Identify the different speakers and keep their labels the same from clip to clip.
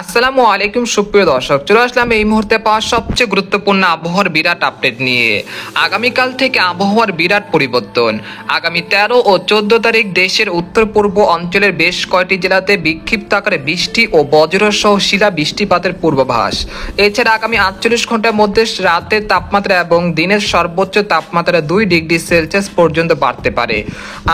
Speaker 1: আসসালামু আলাইকুম সুপ্রিয় দর্শক, চলে আসলাম এই মুহূর্তে পাওয়া সবচেয়ে গুরুত্বপূর্ণ আবহাওয়ার বিরাট আপডেট নিয়ে। আগামীকাল থেকে আবহাওয়ার বিরাট পরিবর্তন। আগামী 13 ও 14 তারিখ দেশের উত্তর পূর্ব অঞ্চলের বেশ কয়েকটি জেলাতে বিক্ষিপ্ত আকারে বৃষ্টি ও বজ্রসহ শিলা বৃষ্টিপাতের পূর্বাভাস। এছাড়া আগামী 48 ঘন্টার মধ্যে রাতের তাপমাত্রা এবং দিনের সর্বোচ্চ তাপমাত্রা 2 ডিগ্রি সেলসিয়াস পর্যন্ত বাড়তে পারে।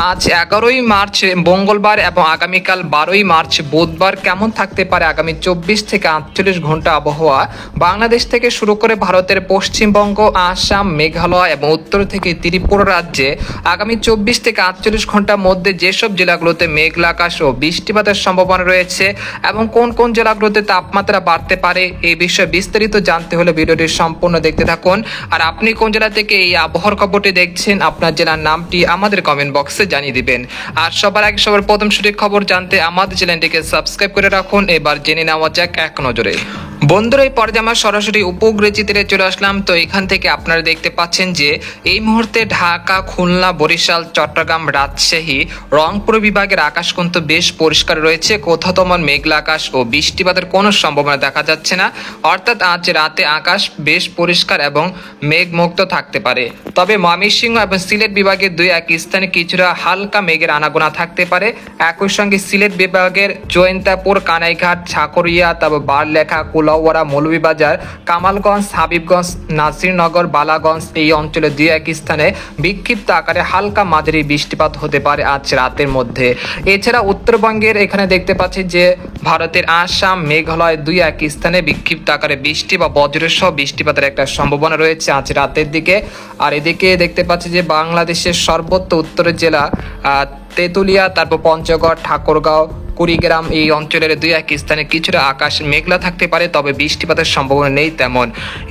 Speaker 1: আজ 11ই মার্চ মঙ্গলবার এবং আগামীকাল 12ই মার্চ বুধবার কেমন থাকতে পারে আগামী 24 থেকে 48 ঘন্টা আবহাওয়া। বাংলাদেশ থেকে শুরু করে ভারতের পশ্চিমবঙ্গ, আসাম, মেঘালয় এবং উত্তর থেকে ত্রিপুরা রাজ্যে আগামী 24 থেকে 48 ঘন্টার মধ্যে যেসব জেলাগুলোতে মেঘলা আকাশ ও বৃষ্টিপাতের সম্ভাবনা রয়েছে এবং কোন কোন জেলাগুলোতে তাপমাত্রা বাড়তে পারে এই বিষয়ে বিস্তারিত জানতে হলে ভিডিওটি সম্পূর্ণ দেখতে থাকুন। আর আপনি কোন জেলা থেকে এই আবহাওয়ার খবরটি দেখছেন, আপনার জেলার নামটি আমাদের কমেন্ট বক্সে জানিয়ে দিবেন। আর সবার আগে সবার প্রথম সঠিক খবর জানতে আমাদের চ্যানেলটিকে সাবস্ক্রাইব করে রাখুন। এবার জেনে নেওয়া যাক এক নজরে। বন্ধুরা, এই পর্যায়ে আমরা সরাসরি উপগ্রহ চিত্রে চলে আসলাম। তো এখান থেকে আপনারা দেখতে পাচ্ছেন যে এই মুহূর্তে ঢাকা, খুলনা, বরিশাল, চট্টগ্রাম, রাজশাহী, রংপুর বিভাগের আকাশ কিন্তু বেশ পরিষ্কার রয়েছে। কোথাও তেমন মেঘলা আকাশ ও বৃষ্টিপাতের কোনো সম্ভাবনা দেখা যাচ্ছে না। অর্থাৎ আজ রাতে আকাশ বেশ পরিষ্কার এবং মেঘমুক্ত থাকতে পারে। তবে ময়মনসিংহ এবং সিলেট বিভাগের দুই এক স্থানে কিছুটা হালকা মেঘের আনাগোনা থাকতে পারে। একই সঙ্গে সিলেট বিভাগের জয়ন্তাপুর, কানাইঘাট, ছাকরিয়া, তারপর বারলেখা, কুলাউড়া, মৌলভীবাজার, কামালগঞ্জ, হাবিবগঞ্জ, নাসিরনগর, বালাগঞ্জ এই অঞ্চলে দুই এক স্থানে বিক্ষিপ্ত আকারে হালকা মাঝারি বৃষ্টিপাত হতে পারে আজ রাতের মধ্যে। এছাড়া উত্তরবঙ্গের এখানে দেখতে পাচ্ছি যে ভারতের আসাম, মেঘালয় দুই এক স্থানে বিক্ষিপ্ত আকারে বৃষ্টি বা বজ্রসহ বৃষ্টিপাতের একটা সম্ভাবনা রয়েছে আজ রাতের দিকে। আর এদিকে দেখতে পাচ্ছি যে বাংলাদেশের সর্বোচ্চ উত্তরের জেলা তেঁতুলিয়া, তারপর পঞ্চগড়, ঠাকুরগাঁও, কুড়িগ্রাম এই অঞ্চলের দুই এক স্থানে কিছুটা আকাশ মেঘলা থাকতে পারে, তবে বৃষ্টিপাতের সম্ভাবনা নেই তেমন।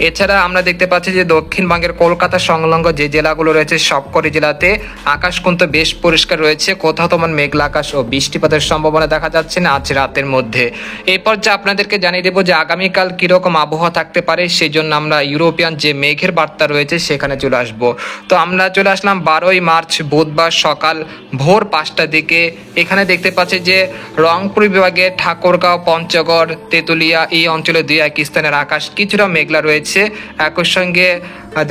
Speaker 1: এছাড়া আমরা দেখতে পাচ্ছি যে দক্ষিণবঙ্গের কলকাতা সংলগ্ন যে জেলাগুলো রয়েছে সবকটি জেলাতে আকাশ কিন্তু বেশ পরিষ্কার রয়েছে। কোথাও তেমন মেঘলা আকাশ ও বৃষ্টিপাতের সম্ভাবনা দেখা যাচ্ছে না আজ রাতের মধ্যে। এরপর যে আপনাদেরকে জানিয়ে দেবো যে আগামীকাল কিরকম আবহাওয়া থাকতে পারে, সেই জন্য আমরা ইউরোপিয়ান যে মেঘের বার্তা রয়েছে সেখানে চলে আসবো। তো আমরা চলে আসলাম 12ই মার্চ বুধবার সকাল ভোর 5টার দিকে। এখানে দেখতে পাচ্ছি যে রংপুর বিভাগে ঠাকুরগাঁও, পঞ্চগড়, তেঁতুলিয়া এই অঞ্চলে দুই এক স্থানের আকাশ কিছুটা মেঘলা রয়েছে। একই সঙ্গে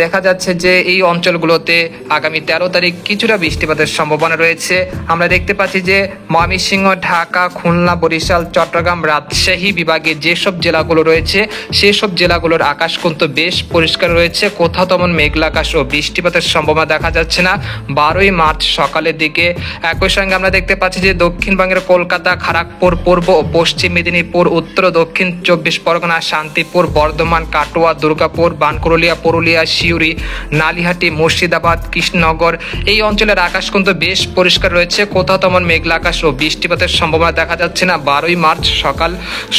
Speaker 1: দেখা যাচ্ছে যে এই অঞ্চলগুলোতে আগামী 13 তারিখ কিছুটা বৃষ্টিপাতের সম্ভাবনা রয়েছে। আমরা দেখতে পাচ্ছি যে ময়মনসিংহ, ঢাকা, খুলনা, বরিশাল, চট্টগ্রাম, রাজশাহী বিভাগে যেসব জেলাগুলো রয়েছে সেসব জেলাগুলোর আকাশ কিন্তু বেশ পরিষ্কার রয়েছে। কোথাও তেমন মেঘলা আকাশ ও বৃষ্টিপাতের সম্ভাবনা দেখা যাচ্ছে না 12ই মার্চ সকালের দিকে। একই সঙ্গে আমরা দেখতে পাচ্ছি যে দক্ষিণবঙ্গের কলকাতা, খড়গপুর, পূর্ব ও পশ্চিম মেদিনীপুর, উত্তর ও দক্ষিণ 24 পরগনা, শান্তিপুর, বর্ধমান, কাটোয়া, দুর্গাপুর, বানকুরুলিয়া, পুরুলিয়া, শিউরি, নালিহাটি, মুর্শিদাবাদ, কৃষ্ণনগর এই অঞ্চলের আকাশ কিন্তু বেশ পরিষ্কার রয়েছে। কোথাও তেমন মেঘলা আকাশ ও বৃষ্টিপাতের সম্ভাবনা দেখা যাচ্ছে না 12ই মার্চ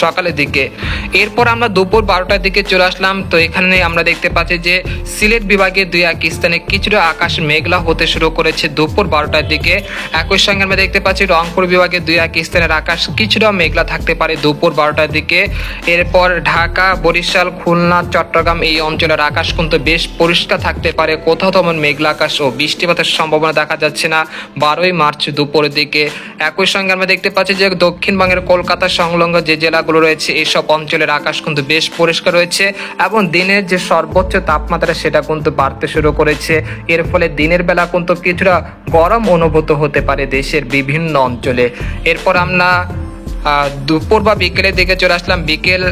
Speaker 1: সকালের দিকে। এরপর আমরা দুপুর 12টার দিকে চলে আসলাম। তো এখানে আমরা দেখতে পাচ্ছি যে সিলেট বিভাগে দুই এক স্থানে কিছুটা আকাশ মেঘলা হতে শুরু করেছে দুপুর 12টার দিকে। একই সঙ্গে আমরা দেখতে পাচ্ছি রংপুর বিভাগে দুই এক স্থানের আকাশ কিছুটা মেঘলা থাকতে পারে দুপুর 12টার দিকে। এরপর ঢাকা, বরিশাল, খুলনা, চট্টগ্রাম এই অঞ্চলের আকাশ কিন্তু বেশ পরিষ্কার থাকতে পারে। কোথাও তেমন মেঘলা আকাশ ও বৃষ্টিপাতের সম্ভাবনা দেখা যাচ্ছে না 12ই মার্চ দুপুরের দিকে। একই সঙ্গে আমরা দেখতে পাচ্ছি যে দক্ষিণবঙ্গের কলকাতা সংলগ্ন যে জেলাগুলো রয়েছে এইসব অঞ্চলের আকাশ কিন্তু বেশ পরিষ্কার রয়েছে এবং দিনের যে সর্বোচ্চ তাপমাত্রা সেটা কিন্তু বাড়তে শুরু করেছে। এর ফলে দিনের বেলা কিন্তু কিছুটা গরম অনুভূত হতে পারে দেশের বিভিন্ন অঞ্চলে। এরপর আমরা দুপুর বা বিকেলের দিকে চলে আসলাম। বিকেল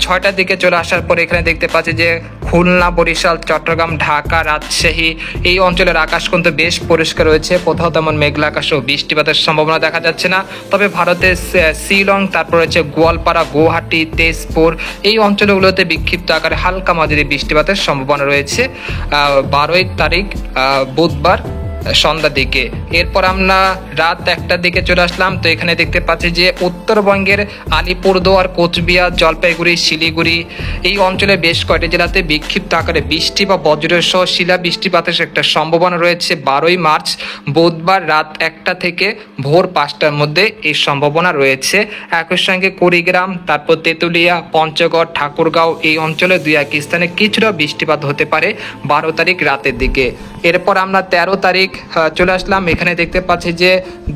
Speaker 1: 6টার দিকে চলে আসার পর এখানে দেখতে পাচ্ছি যে খুলনা, বরিশাল, চট্টগ্রাম, ঢাকা, রাজশাহী এই অঞ্চলের আকাশ কিন্তু বেশ পরিষ্কার রয়েছে। কোথাও তেমন মেঘলা আকাশ ও বৃষ্টিপাতের সম্ভাবনা দেখা যাচ্ছে না। তবে ভারতের শিলং, তারপর রয়েছে গোয়ালপাড়া, গুয়াহাটি, তেজপুর এই অঞ্চলগুলোতে বিক্ষিপ্ত আকারে হালকা মাঝারি বৃষ্টিপাতের সম্ভাবনা রয়েছে 12ই তারিখ বুধবার সন্ধ্যার দিকে। এরপর আমরা রাত 1টার দিকে চলে আসলাম। তো এখানে দেখতে পাচ্ছি যে উত্তরবঙ্গের আলিপুরদুয়ার, কোচবিহার, জলপাইগুড়ি, শিলিগুড়ি এই অঞ্চলে বেশ কয়েকটি জেলাতে বিক্ষিপ্ত আকারে বৃষ্টি বা বজ্রসহ শিলা বৃষ্টিপাতের একটা সম্ভাবনা রয়েছে 12ই মার্চ বুধবার রাত 1টা থেকে ভোর 5টার মধ্যে এই সম্ভাবনা রয়েছে। একই সঙ্গে কুড়িগ্রাম, তারপর তেঁতুলিয়া, পঞ্চগড়, ঠাকুরগাঁও এই অঞ্চলে দুই এক স্থানে কিছুটা বৃষ্টিপাত হতে পারে 12 তারিখ রাতের দিকে। এরপর আমরা 13 তারিখ চলে আসলাম। এখানে দেখতে পাচ্ছি যে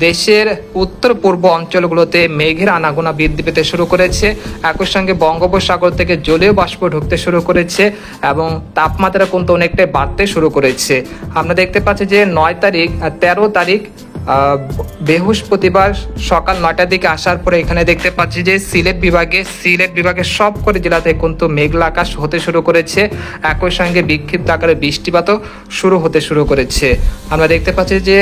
Speaker 1: দেশের উত্তর পূর্ব অঞ্চলগুলোতে মেঘের আনাগোনা বৃদ্ধি পেতে শুরু করেছে। একই সঙ্গে বঙ্গোপসাগর থেকে জলীয় বাষ্প ঢুকতে শুরু করেছে এবং তাপমাত্রা কিন্তু অনেকটাই বাড়তে শুরু করেছে। আমরা দেখতে পাচ্ছি যে 9 তারিখ 13 তারিখ বৃহস্পতিবার সকাল 9টার দিকে আসার পরে এখানে দেখতে পাচ্ছি যে সিলেট বিভাগের সবকটি জেলাতে কিন্তু মেঘলা আকাশ হতে শুরু করেছে। একই সঙ্গে বিক্ষিপ্ত আকারে বৃষ্টিপাতও শুরু হতে শুরু করেছে। আমরা দেখতে পাচ্ছি যে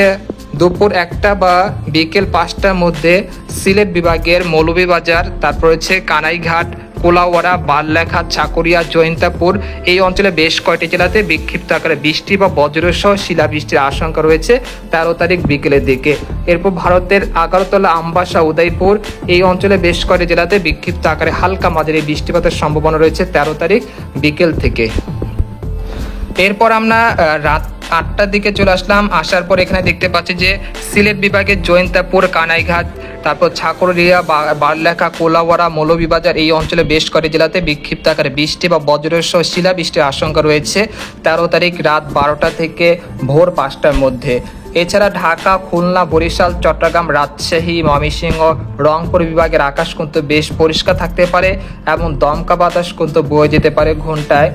Speaker 1: দুপুর 1টা বা বিকেল 5টার মধ্যে সিলেট বিভাগের মৌলভীবাজার, তারপর হচ্ছে কানাইঘাট, কোলাউড়া, বারলেখা, চাকুরিয়া, জৈন্তাপুর এই অঞ্চলে বেশ কয়েকটি জেলাতে বিক্ষিপ্ত আকারে বৃষ্টি বা বজ্রসহ শিলাবৃষ্টির আশঙ্কা রয়েছে 13 তারিখ বিকেলের দিকে। এরপর ভারতের আগরতলা, আমবাসা, উদয়পুর এই অঞ্চলে বেশ কয়েকটি জেলাতে বিক্ষিপ্ত আকারে হালকা মাঝারি বৃষ্টিপাতের সম্ভাবনা রয়েছে 13 তারিখ বিকেল থেকে। এরপর আমরা রাত 8টার দিকে চলে আসলাম। আসার পর এখানে দেখতে পাচ্ছি যে সিলেট বিভাগের জৈন্তাপুর, কানাইঘাট, তারপর ছাকরিয়া, বারলেখা, কোলাউড়া, মৌলভীবাজার এই অঞ্চলে বেশ কয়েকটি জেলাতে বিক্ষিপ্ত আকারে বৃষ্টি বা বজ্রসহ শিলাবৃষ্টির আশঙ্কা রয়েছে 13 তারিখ রাত 12টা থেকে ভোর 5টার মধ্যে। এছাড়া ঢাকা, খুলনা, বরিশাল, চট্টগ্রাম, রাজশাহী, ময়মনসিংহ, রংপুর বিভাগের আকাশ কিন্তু বেশ পরিষ্কার থাকতে পারে এবং দমকা বাতাস কিন্তু বয়ে যেতে পারে ঘন্টায়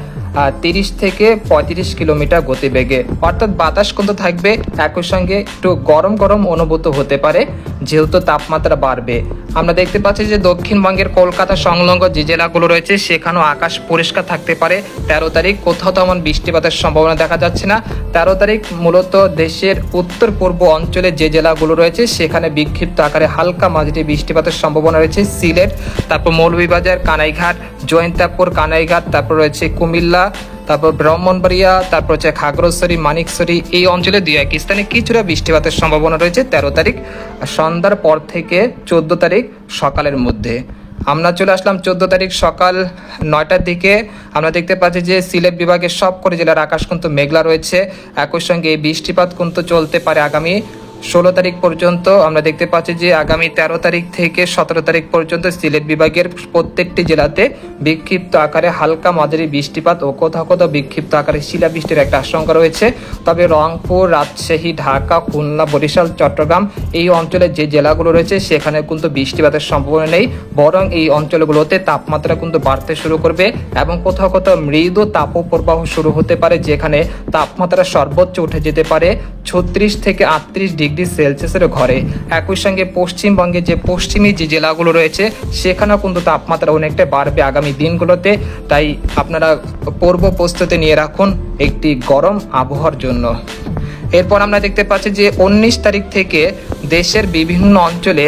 Speaker 1: 30 থেকে 35 কিলোমিটার গতিবেগে। অর্থাৎ বাতাস কিন্তু থাকবে, একই সঙ্গে একটু গরম গরম অনুভূত হতে পারে যেহেতু তাপমাত্রা বাড়বে। আমরা দেখতে পাচ্ছি যে দক্ষিণবঙ্গের কলকাতা সংলগ্ন যে জেলাগুলো রয়েছে সেখানেও আকাশ পরিষ্কার থাকতে পারে 13 তারিখ। কোথাও তেমন বৃষ্টিপাতের সম্ভাবনা দেখা যাচ্ছে না। 13 তারিখ মূলত দেশের উত্তর পূর্ব অঞ্চলে যে জেলাগুলো রয়েছে সেখানে বিক্ষিপ্ত আকারে হালকা মাঝারি বৃষ্টিপাতের সম্ভাবনা রয়েছে সিলেট, তারপর মৌলভীবাজার, কানাইঘাট, জৈন্তাপুর, কানাইঘাট, তারপর রয়েছে কুমিল্লা, তারপর ব্রাহ্মণবাড়িয়া, তারপর হচ্ছে খাগড়াছড়ি, মানিকছড়ি এই অঞ্চলে 2-1 স্থানে কিছুটা বৃষ্টিপাতের সম্ভাবনা রয়েছে 13 তারিখ সন্ধ্যার পর থেকে 14 তারিখ সকালের মধ্যে। আমরা চলে আসলাম 14 তারিখ সকাল 9টার দিকে। আমরা দেখতে পাচ্ছি যে সিলেট বিভাগের সবকটি জেলার আকাশ কিন্তু মেঘলা রয়েছে। একই সঙ্গে এই বৃষ্টিপাত কিন্তু চলতে পারে আগামী 16 তারিখ পর্যন্ত। আমরা দেখতে পাচ্ছি যে আগামী 13 তারিখ থেকে 17 তারিখ পর্যন্ত সিলেট বিভাগের প্রত্যেকটি জেলাতে বিক্ষিপ্ত আকারে হালকা মাঝারি বৃষ্টিপাত ও কোথাও কোথাও বিক্ষিপ্ত আকারে শিলাবৃষ্টির একটা আশঙ্কা রয়েছে। তবে রংপুর, রাজশাহী, ঢাকা, খুলনা, বরিশাল, চট্টগ্রাম এই অঞ্চলে যে জেলাগুলো রয়েছে সেখানে কিন্তু বৃষ্টিপাতের সম্ভাবনা নেই, বরং এই অঞ্চলগুলোতে তাপমাত্রা কিন্তু বাড়তে শুরু করবে এবং কোথাও কোথাও মৃদু তাপপ্রবাহ শুরু হতে পারে, যেখানে তাপমাত্রা সর্বোচ্চ উঠে যেতে পারে 36 থেকে 38 ডিগ্রি সেলসিয়াসের ঘরে। একই সঙ্গে পশ্চিমবঙ্গে যে পশ্চিমী যে জেলাগুলো রয়েছে সেখানেও কিন্তু তাপমাত্রা অনেকটা বাড়বে আগামী দিনগুলোতে। তাই আপনারা পূর্ব প্রস্তুতি নিয়ে রাখুন একটি গরম আবহাওয়ার জন্য। এরপর আমরা দেখতে পাচ্ছি যে 19 তারিখ থেকে দেশের বিভিন্ন অঞ্চলে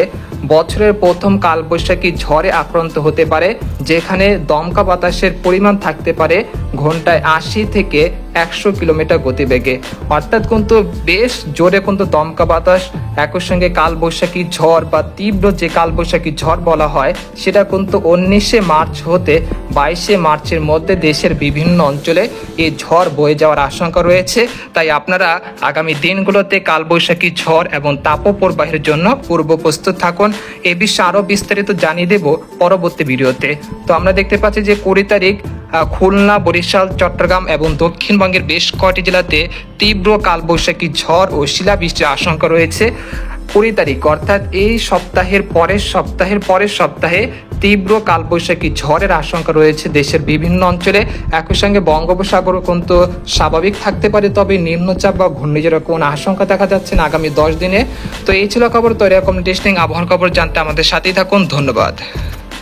Speaker 1: বছরের প্রথম কালবৈশাখী ঝড়ে আক্রান্ত হতে পারে, যেখানে দমকা বাতাসের পরিমাণ থাকতে পারে ঘন্টায় 80 থেকে 100 কিলোমিটার গতিবেগে। অর্থাৎ কিন্তু বেশ জোরে কিন্তু দমকা বাতাস, একই সঙ্গে কালবৈশাখী ঝড় বা তীব্র যে কালবৈশাখী ঝড় বলা হয় সেটা কিন্তু 19শে মার্চ হতে 22শে মার্চের মধ্যে দেশের বিভিন্ন অঞ্চলে এই ঝড় বয়ে যাওয়ার আশঙ্কা রয়েছে। তাই আপনারা আগামী দিনগুলোতে কালবৈশাখী ঝড় এবং তাপপ্রবাহের জন্য পূর্ব প্রস্তুত থাকুন। এ বিষয়ে আরো বিস্তারিত জানিয়ে দেব পরবর্তী ভিডিওতে। তো আমরা দেখতে পাচ্ছি যে 20 তারিখ খুলনা, বরিশাল, চট্টগ্রাম এবং দক্ষিণবঙ্গের বেশ কয়েকটি জেলাতে তীব্র কালবৈশাখী ঝড় ও শিলাবৃষ্টির আশঙ্কা রয়েছে 20 তারিখ, অর্থাৎ এই সপ্তাহের পরের সপ্তাহে তীব্র কালবৈশাখী ঝড়ের আশঙ্কা রয়েছে দেশের বিভিন্ন অঞ্চলে। একই সঙ্গে বঙ্গোপসাগরও কিন্তু স্বাভাবিক থাকতে পারে, তবে নিম্নচাপ বা ঘূর্ণিঝড়ের কোনো আশঙ্কা দেখা যাচ্ছে না আগামী 10 দিনে। তো এই ছিল খবর। তো এরকম ইন্টারেস্টিং আবহাওয়ার খবর জানতে আমাদের সাথেই থাকুন। ধন্যবাদ।